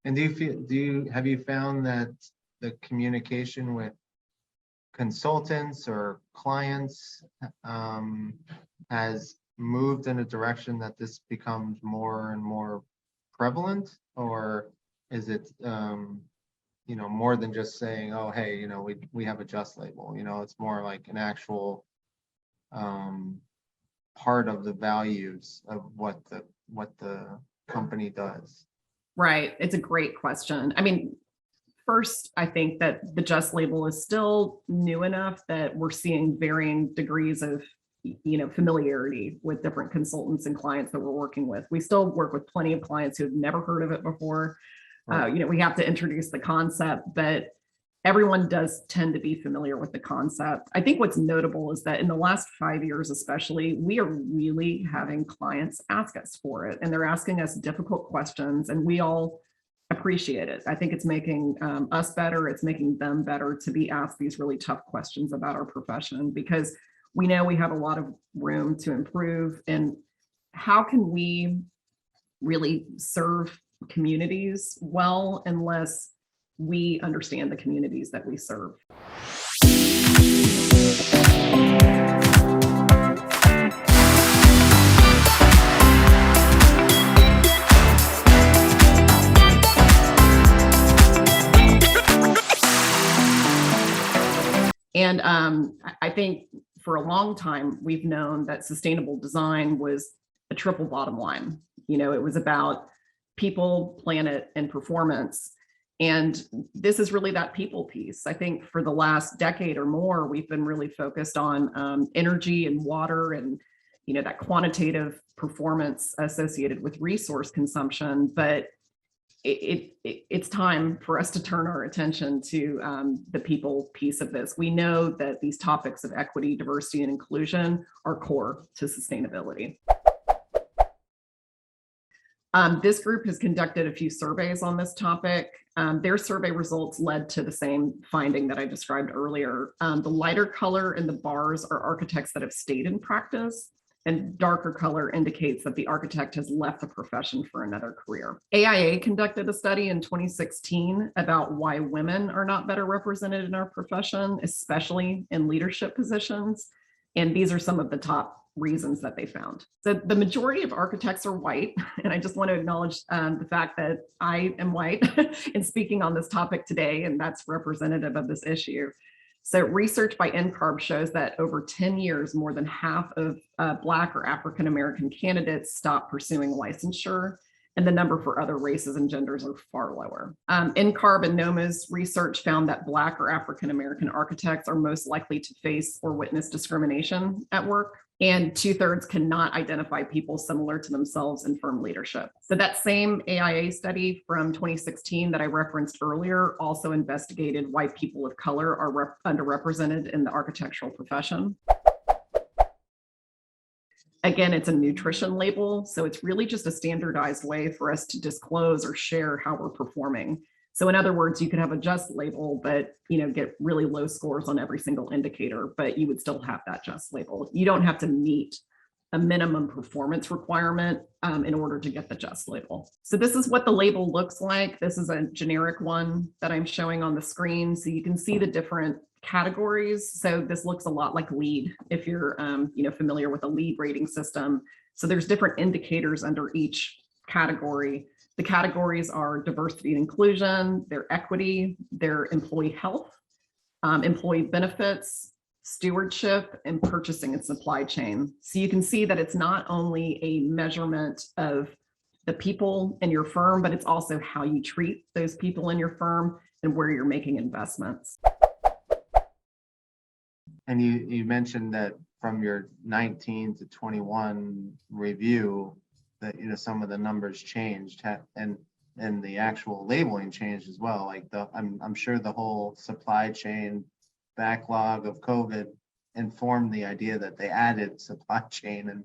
And have you found that the communication with consultants or clients has moved in a direction that this becomes more and more prevalent, or is it more than just saying, oh, hey, we have a just label, it's more like an actual part of the values of what the company does? Right. It's a great question. I mean, first, I think that the just label is still new enough that we're seeing varying degrees of familiarity with different consultants and clients that we're working with. We still work with plenty of clients who have never heard of it before. Right. We have to introduce the concept, but everyone does tend to be familiar with the concept. I think what's notable is that in the last 5 years, especially, we are really having clients ask us for it, and they're asking us difficult questions, and we all appreciate it. I think it's making us better. It's making them better to be asked these really tough questions about our profession, because we know we have a lot of room to improve. And how can we really serve communities well unless we understand the communities that we serve? And I think for a long time, we've known that sustainable design was a triple bottom line. It was about people, planet, and performance. And this is really that people piece. I think for the last decade or more, we've been really focused on energy and water and, that quantitative performance associated with resource consumption. But it's time for us to turn our attention to the people piece of this. We know that these topics of equity, diversity, and inclusion are core to sustainability. This group has conducted a few surveys on this topic. Their survey results led to the same finding that I described earlier. The lighter color in the bars are architects that have stayed in practice, and darker color indicates that the architect has left the profession for another career. AIA conducted a study in 2016 about why women are not better represented in our profession, especially in leadership positions. And these are some of the top reasons that they found. So the majority of architects are white, and I just want to acknowledge the fact that I am white in speaking on this topic today, and that's representative of this issue. So research by NCARB shows that over 10 years, more than half of Black or African-American candidates stop pursuing licensure, and the number for other races and genders are far lower. NCARB and NOMA's research found that Black or African-American architects are most likely to face or witness discrimination at work, and 2/3 cannot identify people similar to themselves in firm leadership. So that same AIA study from 2016 that I referenced earlier also investigated why people of color are underrepresented in the architectural profession. Again, it's a nutrition label, so it's really just a standardized way for us to disclose or share how we're performing. So in other words, you could have a just label, but get really low scores on every single indicator, but you would still have that just label. You don't have to meet a minimum performance requirement in order to get the just label. So this is what the label looks like. This is a generic one that I'm showing on the screen. So you can see the different categories. So this looks a lot like LEED, if you're familiar with a LEED rating system. So there's different indicators under each category. The categories are diversity and inclusion, their equity, their employee health, employee benefits, stewardship, and purchasing and supply chain. So you can see that it's not only a measurement of the people in your firm, but it's also how you treat those people in your firm and where you're making investments. And you mentioned that from your 19 to 21 review, that some of the numbers changed, and the actual labeling changed as well. Like I'm sure the whole supply chain backlog of COVID informed the idea that they added supply chain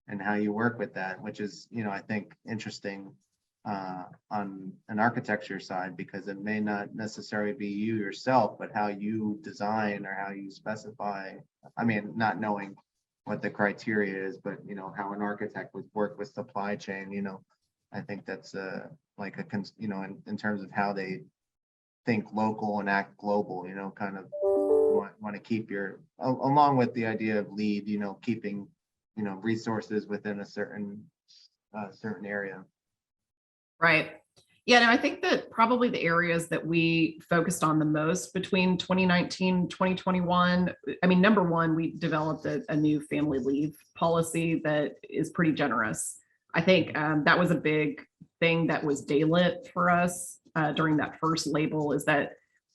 and how you work with that, which is I think interesting on an architecture side, because it may not necessarily be you yourself, but how you design or how you specify. I mean, not knowing what the criteria is, but how an architect would work with supply chain, I think that's like in terms of how they think local and act global, kind of want to keep along with the idea of lead, keeping, resources within a certain area. Right. Yeah, no, I think that probably the areas that we focused on the most between 2019 and 2021, I mean, number one, we developed a new family leave policy that is pretty generous. I think that was a big thing that was daylit for us during that first label, is that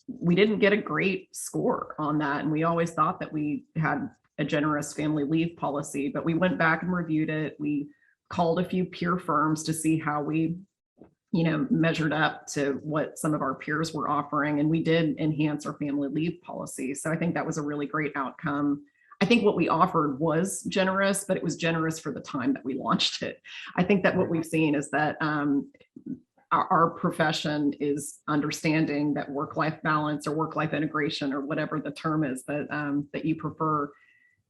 we didn't get a great score on that. And we always thought that we had a generous family leave policy, but we went back and reviewed it. We called a few peer firms to see how we measured up to what some of our peers were offering. And we did enhance our family leave policy. So I think that was a really great outcome. I think what we offered was generous, but it was generous for the time that we launched it. I think that what we've seen is that our profession is understanding that work-life balance or work-life integration, or whatever the term is that you prefer,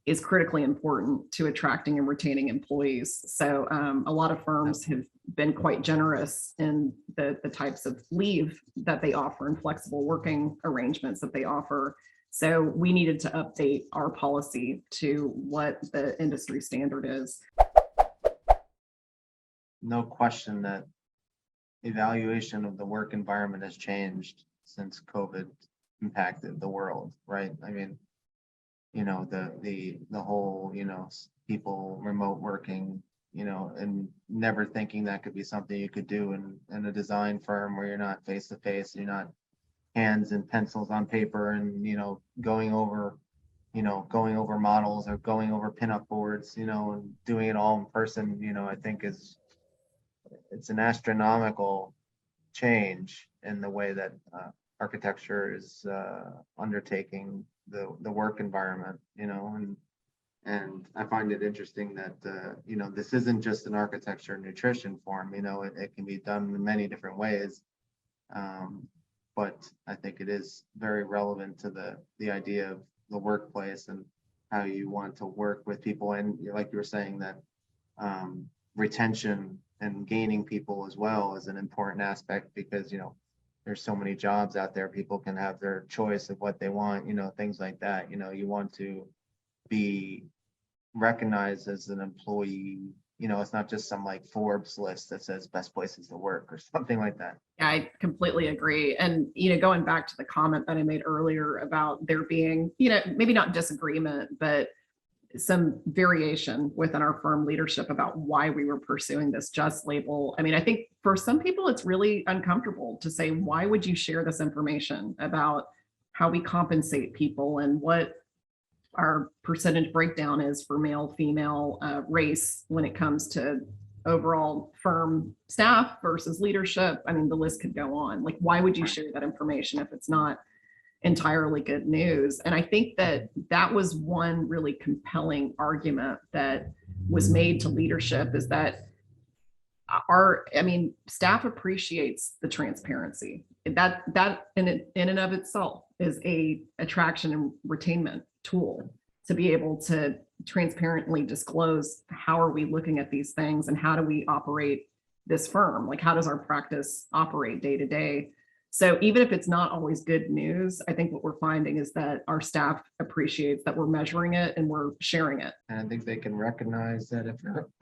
is critically important to attracting and retaining employees. So a lot of firms have been quite generous in the types of leave that they offer and flexible working arrangements that they offer. So we needed to update our policy to what the industry standard is. No question that evaluation of the work environment has changed since COVID impacted the world, right? I mean, the whole, people remote working, and never thinking that could be something you could do in a design firm where you're not face to face, you're not hands and pencils on paper and, going over models or going over pinup boards, and doing it all in person, I think it's an astronomical change in the way that architecture is undertaking the work environment, and I find it interesting that this isn't just an architecture nutrition form, it can be done in many different ways, but I think it is very relevant to the idea of the workplace and how you want to work with people, and like you were saying that retention and gaining people as well is an important aspect, because there's so many jobs out there. People can have their choice of what they want, things like that. You want to be recognized as an employee. It's not just some like Forbes list that says best places to work or something like that. Yeah, I completely agree. And, going back to the comment that I made earlier about there being, maybe not disagreement, but some variation within our firm leadership about why we were pursuing this just label. I mean, I think for some people, it's really uncomfortable to say, why would you share this information about how we compensate people and what our percentage breakdown is for male, female, race when it comes to overall firm staff versus leadership? I mean, the list could go on. Like, why would you share that information if it's not entirely good news? And I think that was one really compelling argument that was made to leadership, is that staff appreciates the transparency. That in and of itself is a attraction and retainment tool, to be able to transparently disclose how are we looking at these things and how do we operate this firm? Like, how does our practice operate day to day? So even if it's not always good news, I think what we're finding is that our staff appreciates that we're measuring it and we're sharing it. And I think they can recognize that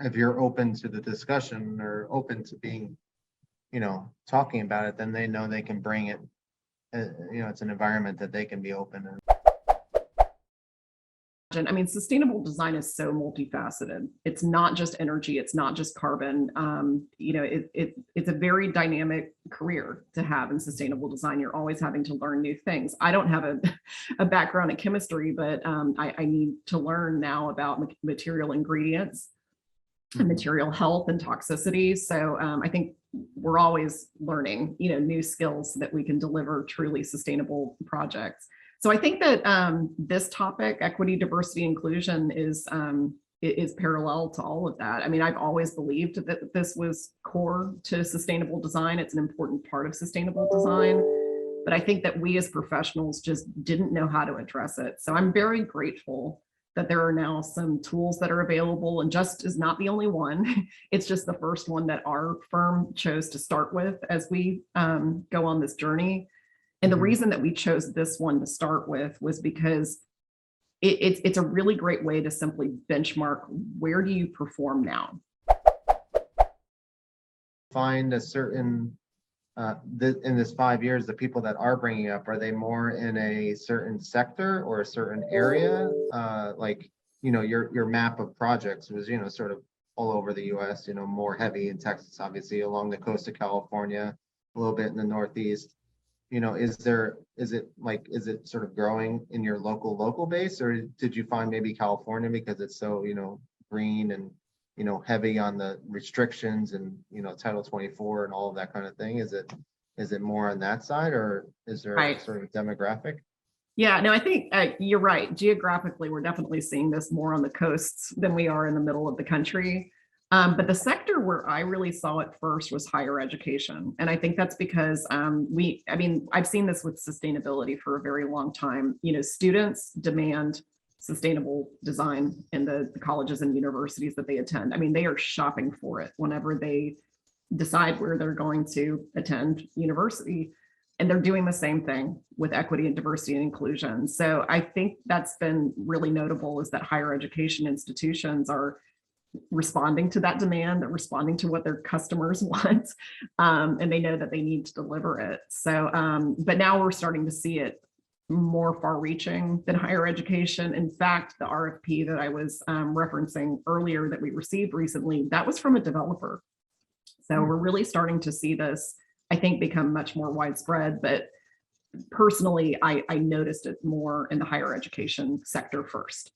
if you're open to the discussion or open to being, talking about it, then they know they can bring it. It's an environment that they can be open in. I mean, sustainable design is so multifaceted. It's not just energy. It's not just carbon. It's a very dynamic career to have in sustainable design. You're always having to learn new things. I don't have a background in chemistry, but I need to learn now about material ingredients and material health and toxicity. So I think we're always learning, new skills so that we can deliver truly sustainable projects. So I think that this topic, equity, diversity, inclusion, is parallel to all of that. I mean, I've always believed that this was core to sustainable design. It's an important part of sustainable design, but I think that we as professionals just didn't know how to address it. So I'm very grateful that there are now some tools that are available, and Just is not the only one. It's just the first one that our firm chose to start with as we go on this journey. And the reason that we chose this one to start with was because it's a really great way to simply benchmark, where do you perform now? Find a certain, in this 5 years, the people that are bringing up, are they more in a certain sector or a certain area? Like, your map of projects was, sort of all over the US, more heavy in Texas, obviously, along the coast of California, a little bit in the Northeast. Is it sort of growing in your local base, or did you find maybe California because it's so, green and, heavy on the restrictions and, Title 24 and all of that kind of thing? Is it more on that side, or is there a sort of demographic? Yeah, no, I think you're right. Geographically, we're definitely seeing this more on the coasts than we are in the middle of the country. But the sector where I really saw it first was higher education. And I think that's because I've seen this with sustainability for a very long time. Students demand sustainable design in the colleges and universities that they attend. They are shopping for it whenever they decide where they're going to attend university. And they're doing the same thing with equity and diversity and inclusion. So I think that's been really notable, is that higher education institutions are responding to that demand, they're responding to what their customers want, and they know that they need to deliver it. So, but now we're starting to see it more far-reaching than higher education. In fact, the RFP that I was referencing earlier that we received recently, that was from a developer. So we're really starting to see this, I think, become much more widespread. But personally, I noticed it more in the higher education sector first.